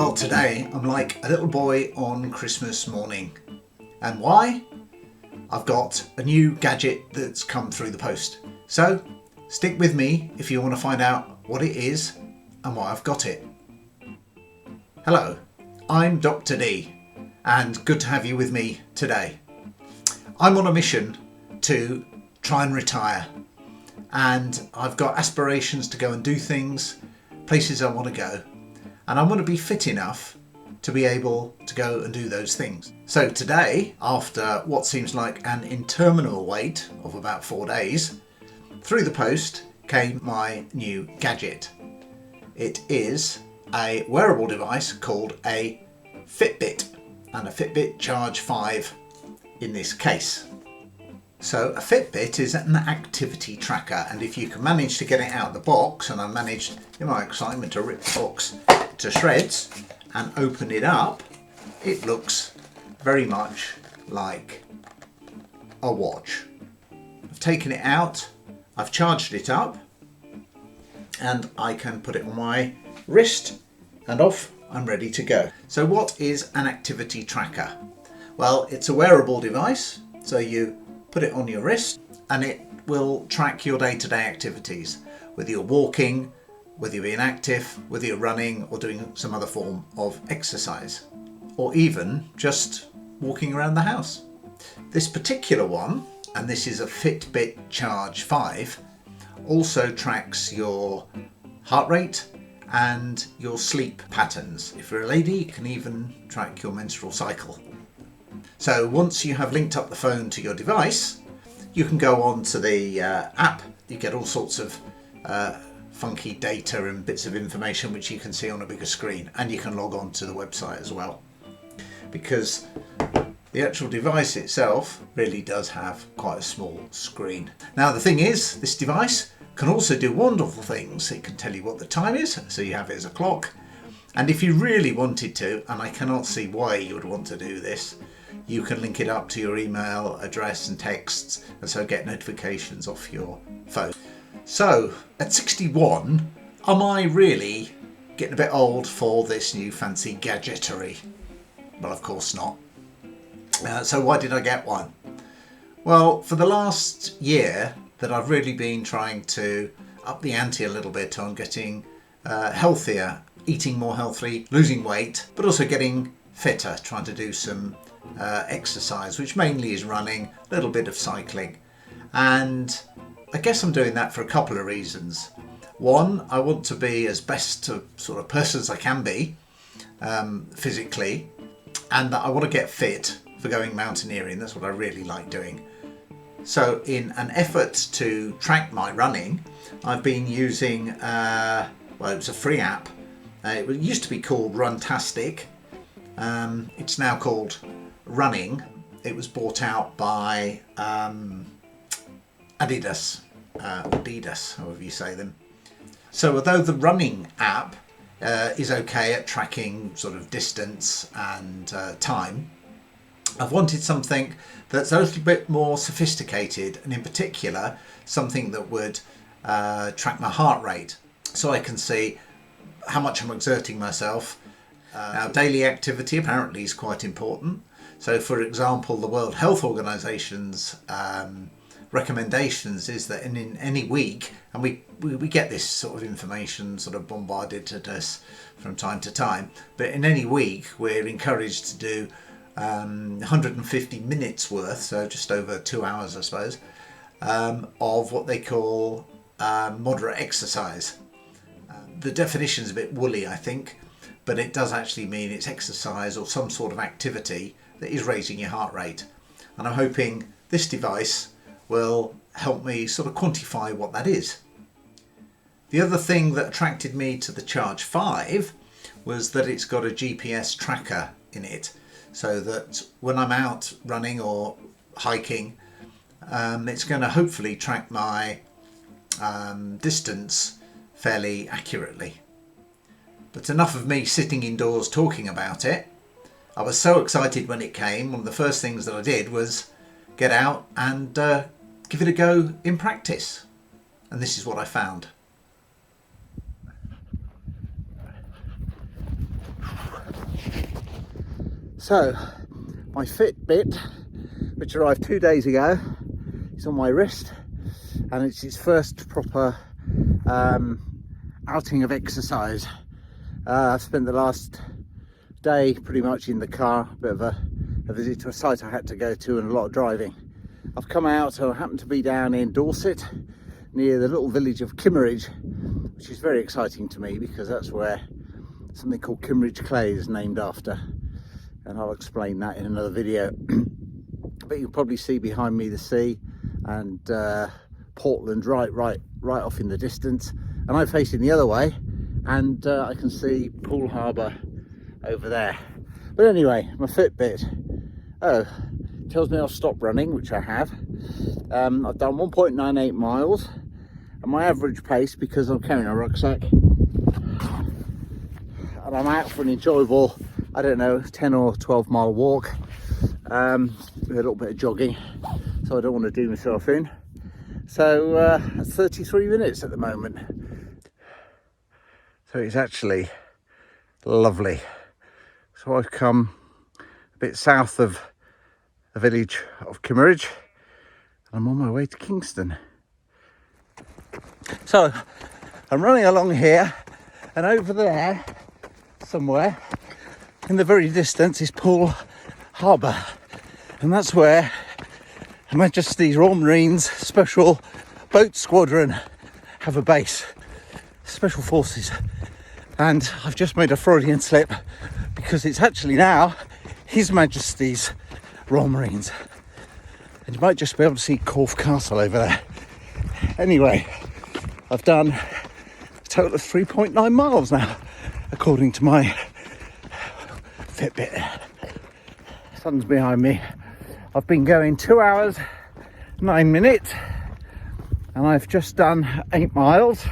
Well, today I'm like a little boy on Christmas morning. And why? I've got a new gadget that's come through the post. So stick with me if you want to find out what it is and why I've got it. Hello, I'm Dr. D, and good to have you with me today. I'm on a mission to try and retire, and I've got aspirations to go and do things, places I want to go, and I want to be fit enough to be able to go and do those things. So today, after what seems like an interminable wait of about 4 days, through the post came my new gadget. It is a wearable device called a Fitbit, and a Fitbit Charge 5 in this case. So a Fitbit is an activity tracker, and if you can manage to get it out of the box, and I managed in my excitement to rip the box to shreds and open it up, it looks very much like a watch. I've taken it out, I've charged it up, and I can put it on my wrist and off I'm ready to go. So what is an activity tracker? Well, it's a wearable device, so you put it on your wrist and it will track your day-to-day activities, whether you're walking, whether you're being active, whether you're running or doing some other form of exercise, or even just walking around the house. This particular one, and this is a Fitbit Charge 5, also tracks your heart rate and your sleep patterns. If you're a lady, it can even track your menstrual cycle. So once you have linked up the phone to your device, you can go on to the app. You get all sorts of funky data and bits of information which you can see on a bigger screen, and you can log on to the website as well, because the actual device itself really does have quite a small screen. Now the thing is, this device can also do wonderful things. It can tell you what the time is, so you have it as a clock, and if you really wanted to, and I cannot see why you would want to do this, you can link it up to your email address and texts, and so get notifications off your phone. So at 61, am I really getting a bit old for this new fancy gadgetry? Well, of course not. So why did I get one? Well, for the last year that I've really been trying to up the ante a little bit on getting healthier, eating more healthily, losing weight, but also getting fitter, trying to do some exercise, which mainly is running, a little bit of cycling. And I guess I'm doing that for a couple of reasons. One, I want to be as best a sort of person as I can be physically, and that I want to get fit for going mountaineering. That's what I really like doing. So in an effort to track my running, I've been using, well, it was a free app. It used to be called Runtastic. It's now called Running. It was bought out by Adidas, or Adidas, however you say them. So although the running app is okay at tracking sort of distance and time, I've wanted something that's a little bit more sophisticated, and in particular something that would track my heart rate, so I can see how much I'm exerting myself. Now, daily activity apparently is quite important. So for example, the World Health Organization's recommendations is that in any week, and we get this sort of information sort of bombarded at us from time to time, but in any week we're encouraged to do 150 minutes worth, so just over 2 hours I suppose, of what they call moderate exercise. The definition's a bit woolly, I think, but it does actually mean it's exercise or some sort of activity that is raising your heart rate. And I'm hoping this device will help me sort of quantify what that is. The other thing that attracted me to the Charge 5 was that it's got a GPS tracker in it, so that when I'm out running or hiking, it's going to hopefully track my distance fairly accurately. But enough of me sitting indoors talking about it. I was so excited when it came. One of the first things that I did was get out and give it a go in practice. And this is what I found. So my Fitbit, which arrived 2 days ago, is on my wrist, and it's its first proper outing of exercise. I've spent the last day pretty much in the car, a bit of a visit to a site I had to go to and a lot of driving. I've come out, so I happen to be down in Dorset near the little village of Kimmeridge, which is very exciting to me because that's where something called Kimmeridge Clay is named after, and I'll explain that in another video. But you'll probably see behind me the sea and Portland right off in the distance, and I'm facing the other way, and I can see Poole Harbour over there. But anyway, my Fitbit, tells me I'll stop running, which I have. I've done 1.98 miles, and my average pace, because I'm carrying a rucksack and I'm out for an enjoyable, I don't know, 10 or 12 mile walk, with a little bit of jogging, so I don't want to do myself in. So that's 33 minutes at the moment. So it's actually lovely. So I've come a bit south of the village of Kimmeridge, and I'm on my way to Kingston. So I'm running along here, and over there somewhere in the very distance is Poole Harbour, and that's where Her Majesty's Royal Marines Special Boat Squadron have a base, Special Forces. And I've just made a Freudian slip because it's actually now His Majesty's Royal Marines, and you might just be able to see Corfe Castle over there. Anyway, I've done a total of 3.9 miles now, according to my Fitbit. Sun's behind me. I've been going 2 hours, 9 minutes, and I've just done 8 miles.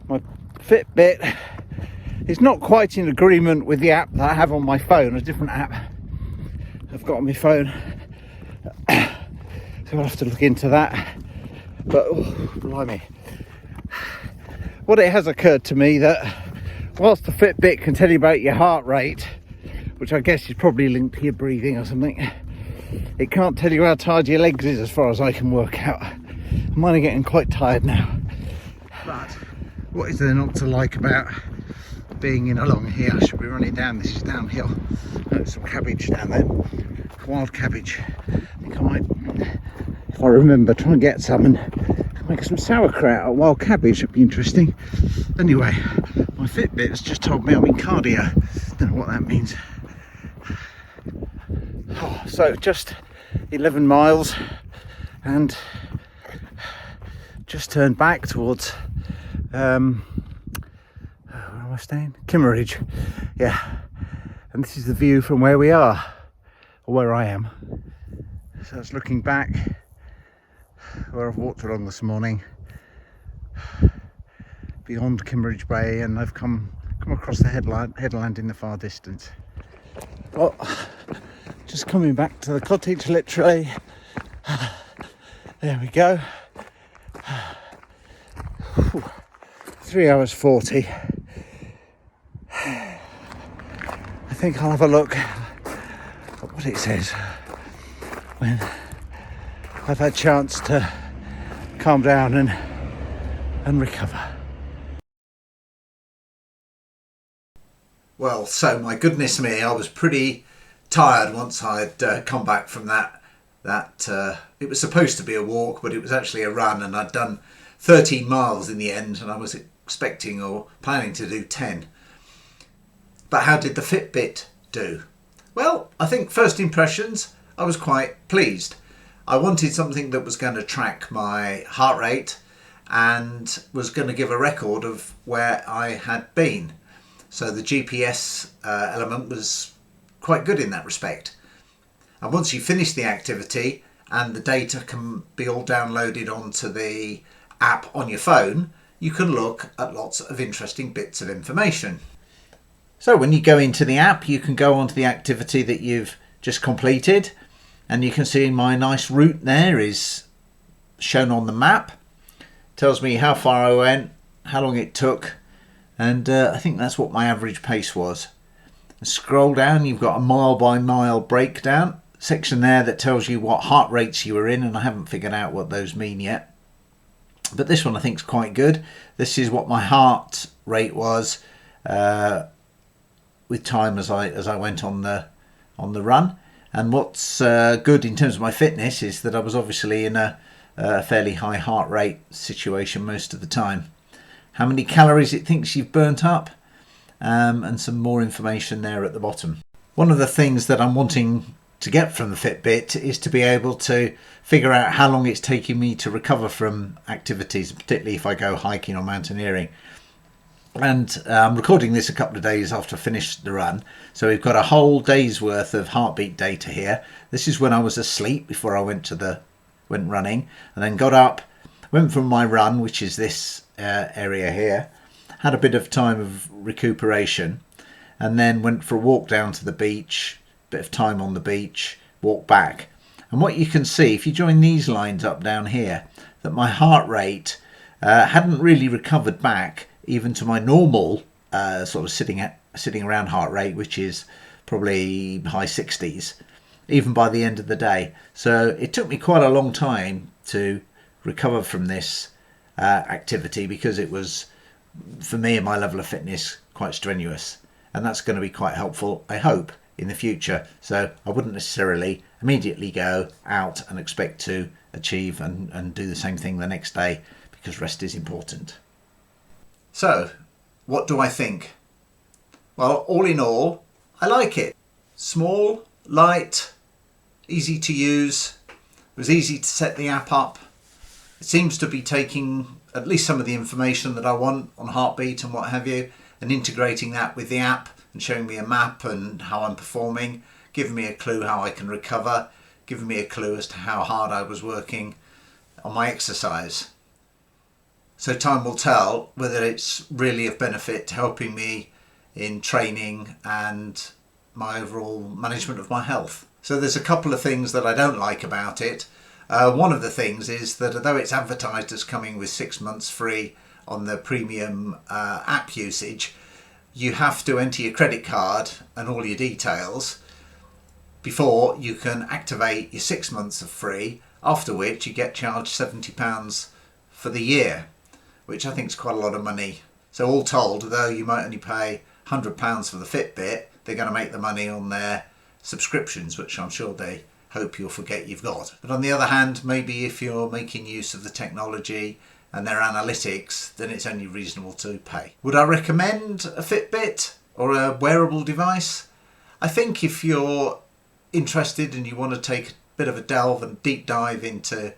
My Fitbit is not quite in agreement with the app that I have on my phone, a different app I've got on my phone. So I'll have to look into that. But, oh, blimey. What it has occurred to me that whilst the Fitbit can tell you about your heart rate, which I guess is probably linked to your breathing or something, it can't tell you how tired your legs is as far as I can work out. Mine are getting quite tired now. But what is there not to like about being in along here? I should be running down, this is downhill. There's some cabbage down there, wild cabbage. I think I might, if I remember, try and get some and make some sauerkraut or wild cabbage. That'd be interesting. Anyway, my Fitbit has just told me I'm in cardio. Don't know what that means. Oh, so just 11 miles and just turned back towards where am I staying? Kimmeridge. Yeah, and this is the view from where we are, or where I am. So it's looking back where I've walked along this morning, beyond Kimmeridge Bay, and I've come across the headland in the far distance. Well, just coming back to the cottage, literally. There we go. 3 hours 40. I think I'll have a look at what it says when I've had a chance to calm down and recover. Well, so my goodness me, I was pretty tired once I'd come back from that. It was supposed to be a walk, but it was actually a run, and I'd done 13 miles in the end, and I was expecting or planning to do 10. But how did the Fitbit do? Well, I think first impressions, I was quite pleased. I wanted something that was going to track my heart rate and was going to give a record of where I had been. So the GPS element was quite good in that respect. And once you finish the activity and the data can be all downloaded onto the app on your phone, you can look at lots of interesting bits of information. So when you go into the app, you can go onto the activity that you've just completed, and you can see my nice route there is shown on the map. Tells me how far I went, how long it took, and I think that's what my average pace was. Scroll down, you've got a mile by mile breakdown section there that tells you what heart rates you were in, and I haven't figured out what those mean yet. But this one I think is quite good. This is what my heart rate was with time as I went on the run. And what's good in terms of my fitness is that I was obviously in a fairly high heart rate situation most of the time. How many calories it thinks you've burnt up, and some more information there at the bottom. One of the things that I'm wanting to get from the Fitbit is to be able to figure out how long it's taking me to recover from activities, particularly if I go hiking or mountaineering. And I'm recording this a couple of days after I finished the run, so we've got a whole day's worth of heartbeat data here. This is when I was asleep before I went running, and then got up, went from my run, which is this area here, had a bit of time of recuperation, and then went for a walk down to the beach, bit of time on the beach, walk back. And what you can see, if you join these lines up down here, that my heart rate hadn't really recovered back even to my normal sort of sitting around heart rate, which is probably high 60s, even by the end of the day. So it took me quite a long time to recover from this activity, because it was, for me and my level of fitness, quite strenuous. And that's going to be quite helpful, I hope, in the future. So I wouldn't necessarily immediately go out and expect to achieve and do the same thing the next day, because rest is important. So, what do I think? Well, all in all, I like it. Small, light, easy to use. It was easy to set the app up. It seems to be taking at least some of the information that I want on heartbeat and what have you, and integrating that with the app and showing me a map and how I'm performing, giving me a clue how I can recover, giving me a clue as to how hard I was working on my exercise. So time will tell whether it's really of benefit to helping me in training and my overall management of my health. So there's a couple of things that I don't like about it. One of the things is that although it's advertised as coming with 6 months free on the premium app usage, you have to enter your credit card and all your details before you can activate your 6 months of free, after which you get charged £70 for the year, which I think is quite a lot of money. So all told, although you might only pay £100 for the Fitbit, they're going to make the money on their subscriptions, which I'm sure they hope you'll forget you've got. But on the other hand, maybe if you're making use of the technology and their analytics, then it's only reasonable to pay. Would I recommend a Fitbit or a wearable device? I think if you're interested and you want to take a bit of a delve and deep dive into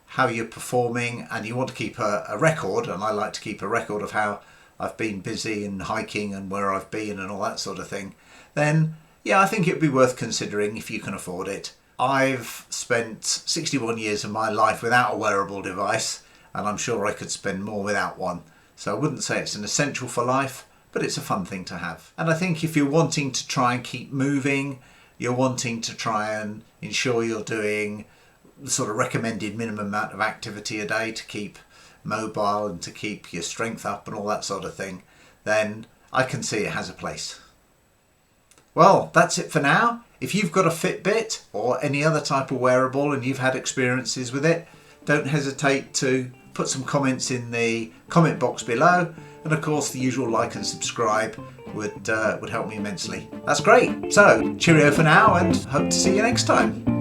how you're performing, and you want to keep a record, and I like to keep a record of how I've been busy and hiking and where I've been and all that sort of thing, then yeah, I think it'd be worth considering if you can afford it. I've spent 61 years of my life without a wearable device, and I'm sure I could spend more without one. So I wouldn't say it's an essential for life, but it's a fun thing to have. And I think if you're wanting to try and keep moving, you're wanting to try and ensure you're doing the sort of recommended minimum amount of activity a day to keep mobile and to keep your strength up and all that sort of thing, then I can see it has a place. Well, that's it for now. If you've got a Fitbit or any other type of wearable and you've had experiences with it, don't hesitate to put some comments in the comment box below, and of course the usual like and subscribe would help me immensely. That's great. So cheerio for now, and hope to see you next time.